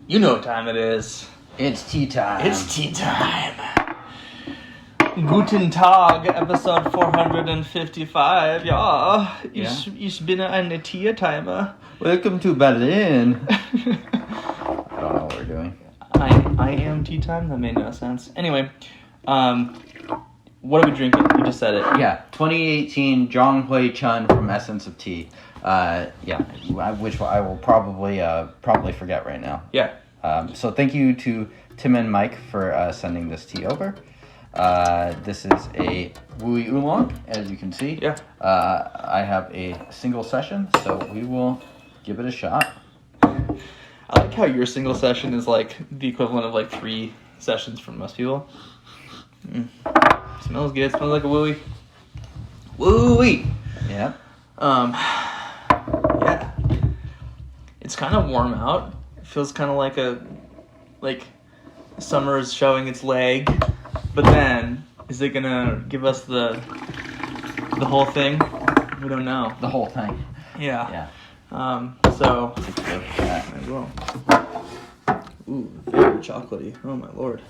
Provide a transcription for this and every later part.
You know what time it is. It's tea time. It's tea time. Guten Tag, episode 455. Ja, ich bin eine Tiertimer. Welcome to Berlin. I don't know what we're doing. I am tea time? That made no sense. Anyway, what are we drinking? You just said it. Yeah, 2018 Zhang Chun from Essence of Tea. Which I will probably forget right now. Yeah. So thank you to Tim and Mike for sending this tea over. This is a Wooey Oolong, as you can see. Yeah. I have a single session, so we will give it a shot. I like how your single session is like the equivalent of like 3 sessions for most people. Smells good. Smells like a wooey. Wooey! Yeah. Yeah. It's kind of warm out. It feels kind of like summer is showing its leg. But then, is it gonna give us the whole thing? We don't know. The whole thing. Yeah. Yeah. So. Take a look at that. I will. Ooh, very chocolatey. Oh my lord.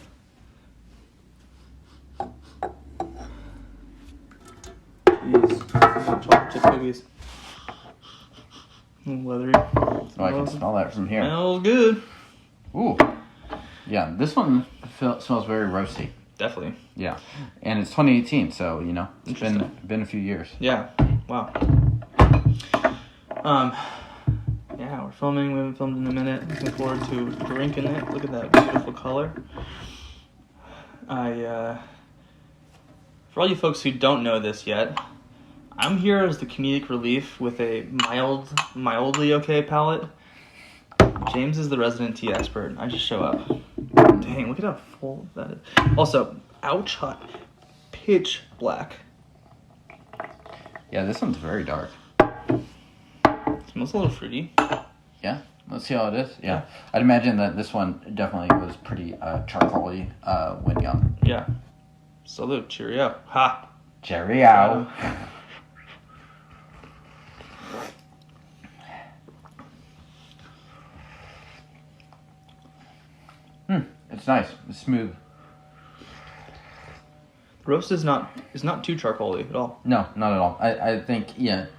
These chocolate chip cookies. Leathery. Oh, I can smell that from here. Smells good. Ooh. Yeah, this one smells very roasty. Definitely. Yeah. And it's 2018, so, you know, it's been a few years. Yeah. Wow. Yeah, we're filming. We haven't filmed in a minute. Looking forward to drinking it. Look at that beautiful color. For all you folks who don't know this yet, I'm here as the comedic relief with a mildly okay palate. James is the resident tea expert. I just show up. Dang, look at how full that is. Also, ouch hot. Pitch black. Yeah, this one's very dark. Smells a little fruity. Yeah, let's see how it is. Yeah. I'd imagine that this one definitely was pretty charcoal-y when young. Yeah. Salute. Cheerio. Ha. Cheerio. It's nice. It's smooth. Roast is not too charcoal-y at all. No, not at all. I think,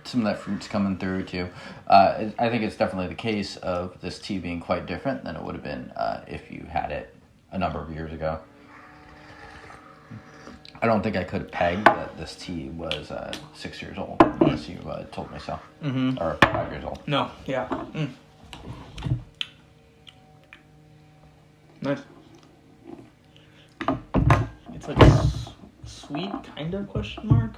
some of that fruit's coming through, too. I think it's definitely the case of this tea being quite different than it would have been if you had it a number of years ago. I don't think I could have pegged that this tea was 6 years old, unless you told me so. Mm-hmm. Or 5 years old. No, yeah. Nice. It's like sweet, kind of, question mark?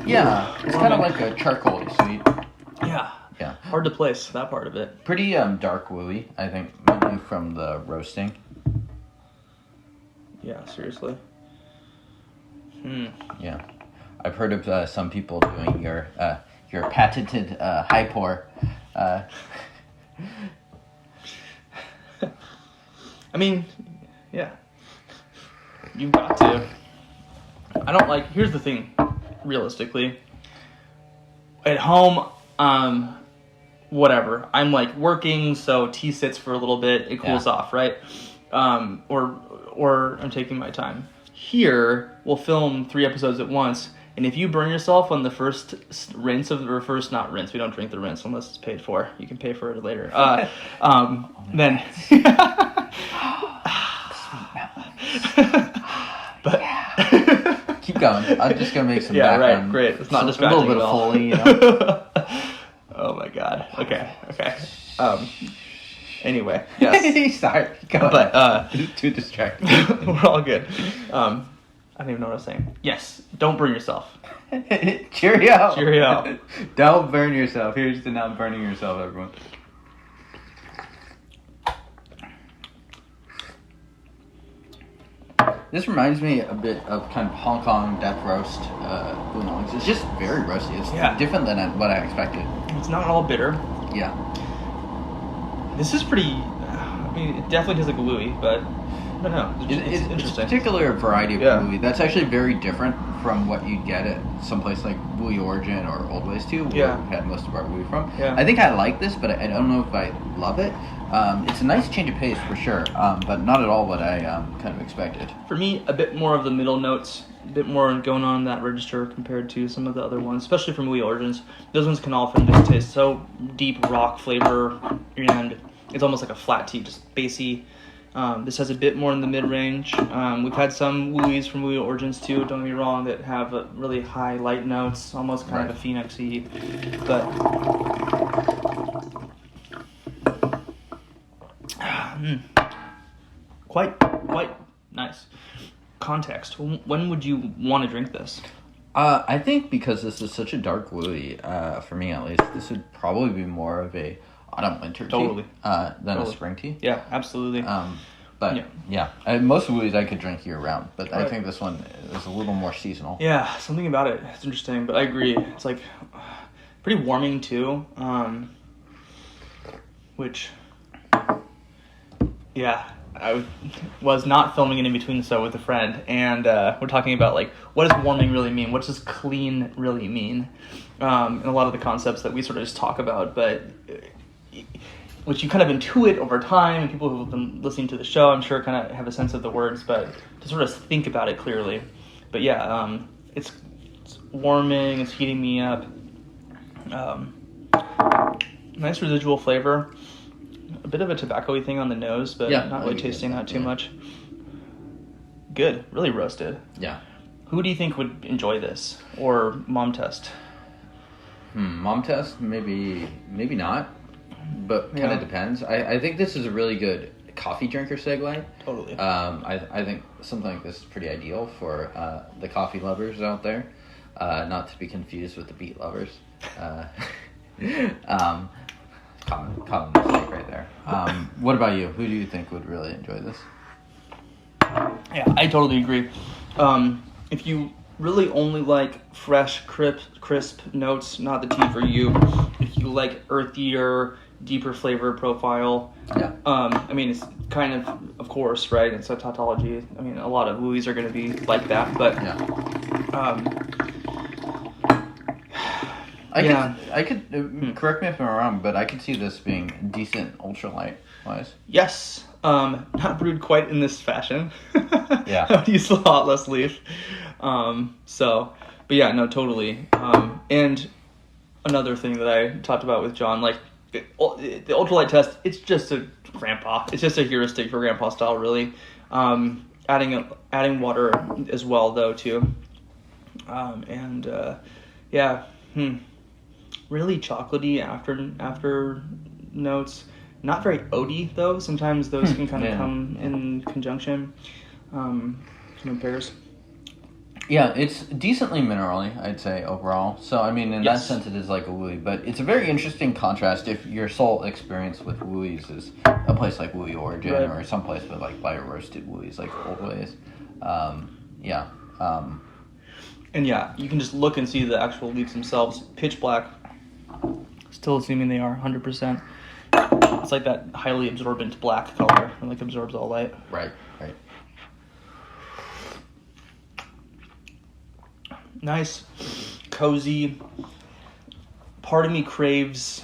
Yeah, it's kind of like a charcoal sweet. Yeah. Yeah. Hard to place, that part of it. Pretty dark wooey, I think, maybe from the roasting. Yeah, seriously. Yeah. I've heard of some people doing your patented high pour. I mean, yeah. You've got to. I don't like, here's the thing, realistically. At home, whatever. I'm like working, so tea sits for a little bit, it cools off, right? Or I'm taking my time. Here, we'll film 3 episodes at once, and if you burn yourself on the first rinse of the first, not rinse, we don't drink the rinse unless it's paid for. You can pay for it later. Then. But keep going. I'm just gonna make some yeah, background. right, great. It's not a distracting little bit at of all. Foley, you know. Oh my god. Okay. Anyway, yes. Sorry. Go But too distracting. we're all good. I don't even know what I was saying. Yes, don't burn yourself. Cheerio. Cheerio. Don't burn yourself. Here's to not burning yourself, everyone. This reminds me a bit of kind of Hong Kong death roast oolongs. It's just very roasty. It's different than what I expected. It's not all bitter. Yeah. This is pretty. I mean, it definitely tastes like a wooey, but I don't know. It's interesting. It's a particular variety of wooey that's actually very different from what you'd get at someplace like Wooey Origin or Old Ways too, where Yeah. we've had most of our Wooey from. Yeah. I think I like this, but I don't know if I love it. It's a nice change of pace for sure, but not at all what I kind of expected. For me, a bit more of the middle notes, a bit more going on in that register compared to some of the other ones, especially from Wooey Origins. Those ones can often just taste so deep rock flavor, and it's almost like a flat tea, just bassy. This has a bit more in the mid-range. We've had some Wooeys from Wooey Origins too, don't get me wrong, that have really high light notes, almost kind of a Phoenix-y, but quite nice. Context. When would you want to drink this? I think because this is such a dark Wooey, for me at least, this would probably be more of a autumn winter tea than a spring tea. Yeah, absolutely. But most Wooeys I could drink year round, but I think this one is a little more seasonal. Yeah, something about it. It's interesting, but I agree. It's like pretty warming too. Which, yeah, I was not filming it in between so with a friend, and we're talking about like what does warming really mean? What does clean really mean? And a lot of the concepts that we sort of just talk about, but which you kind of intuit over time, and people who have been listening to the show, I'm sure, kind of have a sense of the words, but to sort of think about it clearly. But yeah, it's warming, it's heating me up. Nice residual flavor. A bit of a tobacco-y thing on the nose, but not really tasting that too much. Good, really roasted. Yeah. Who do you think would enjoy this, or mom test? Mom test, maybe not. But kind of depends. I think this is a really good coffee drinker segue. Totally. I think something like this is pretty ideal for the coffee lovers out there. Not to be confused with the beet lovers. Common mistake right there. What about you? Who do you think would really enjoy this? Yeah, I totally agree. If you really only like fresh, crisp notes, not the tea for you. If you like earthier, deeper flavor profile, I mean, it's kind of course, right? It's a tautology. I mean, a lot of Wooeys are going to be like that, but I could correct me if I'm wrong, but I could see this being decent ultralight wise. Yes, not brewed quite in this fashion. Yeah, I would use the hot less leaf. But yeah, no, totally. And another thing that I talked about with John, like the ultralight test, it's just a grandpa. It's just a heuristic for grandpa style, really. Adding water as well, though, too. Really chocolately after notes. Not very oaty, though. Sometimes those can kind of come in conjunction. In pairs. Yeah, it's decently minerally, I'd say, overall. So, I mean, in that sense, it is like a Wooey. But it's a very interesting contrast if your sole experience with Wooeys is a place like Wooey Origin or someplace with, like, bio-roasted Wooeys, like Old Ways. And yeah, you can just look and see the actual leaves themselves. Pitch black. Still assuming they are 100%. It's like that highly absorbent black color. It like absorbs all light. Right. Nice, cozy. Part of me craves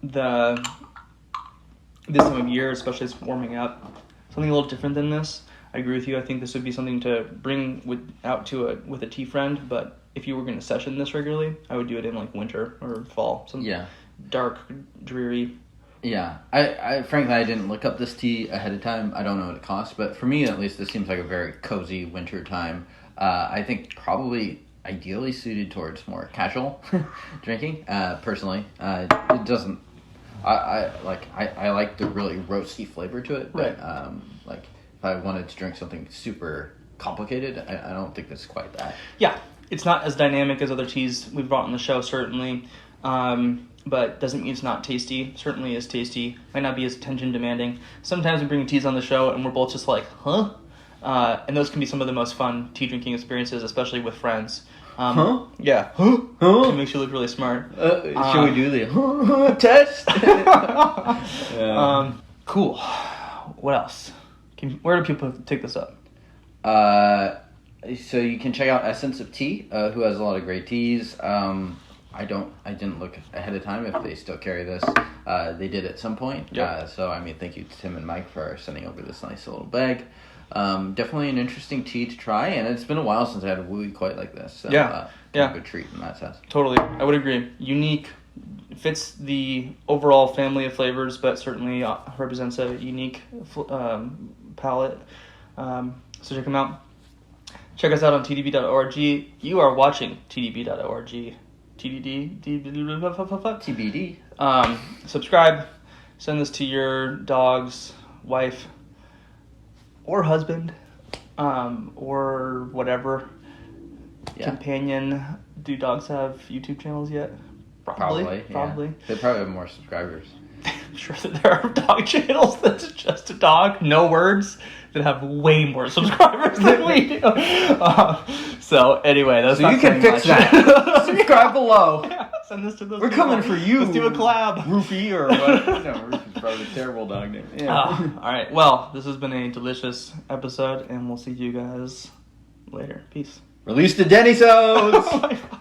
this time of year, especially as it's warming up, something a little different than this. I agree with you. I think this would be something to bring with a tea friend. But if you were going to session this regularly, I would do it in like winter or fall. Dark, dreary. Yeah, I frankly I didn't look up this tea ahead of time. I don't know what it costs, but for me at least, this seems like a very cozy winter time. I think probably ideally suited towards more casual drinking. Personally, it doesn't. I like the really roasty flavor to it, but like if I wanted to drink something super complicated, I don't think this is quite that. Yeah, it's not as dynamic as other teas we've brought on the show, certainly. But doesn't mean it's not tasty. Certainly is tasty. Might not be as attention demanding. Sometimes we bring teas on the show and we're both just like, huh? And those can be some of the most fun tea drinking experiences, especially with friends. Yeah. Huh? It makes you look really smart. Should we do the test? Cool. What else? Where do people take this up? So you can check out Essence of Tea, who has a lot of great teas. I didn't look ahead of time if they still carry this. They did at some point. Yep. So I mean, thank you to Tim and Mike for sending over this nice little bag. Definitely an interesting tea to try, and it's been a while since I had a wooey quite like this. So, Yeah. a good treat in that sense. Totally, I would agree. Unique, fits the overall family of flavors, but certainly represents a unique palette. So check them out. Check us out on tdb.org. You are watching tdb.org. TBD. Subscribe. Send this to your dog's wife or husband, or whatever companion. Do dogs have YouTube channels yet? Probably. Yeah. They probably have more subscribers. I'm sure that there are dog channels that's just a dog, no words, that have way more subscribers than we do. So anyway, that's so you can fix that. Subscribe below. Yeah, send this to those. We're people. coming for you. Let's do a collab. Roofy or what? No, Roofy's probably a terrible dog name. Yeah. All right. Well, this has been a delicious episode, and we'll see you guys later. Peace. Release the Denny-Sos! Oh my God.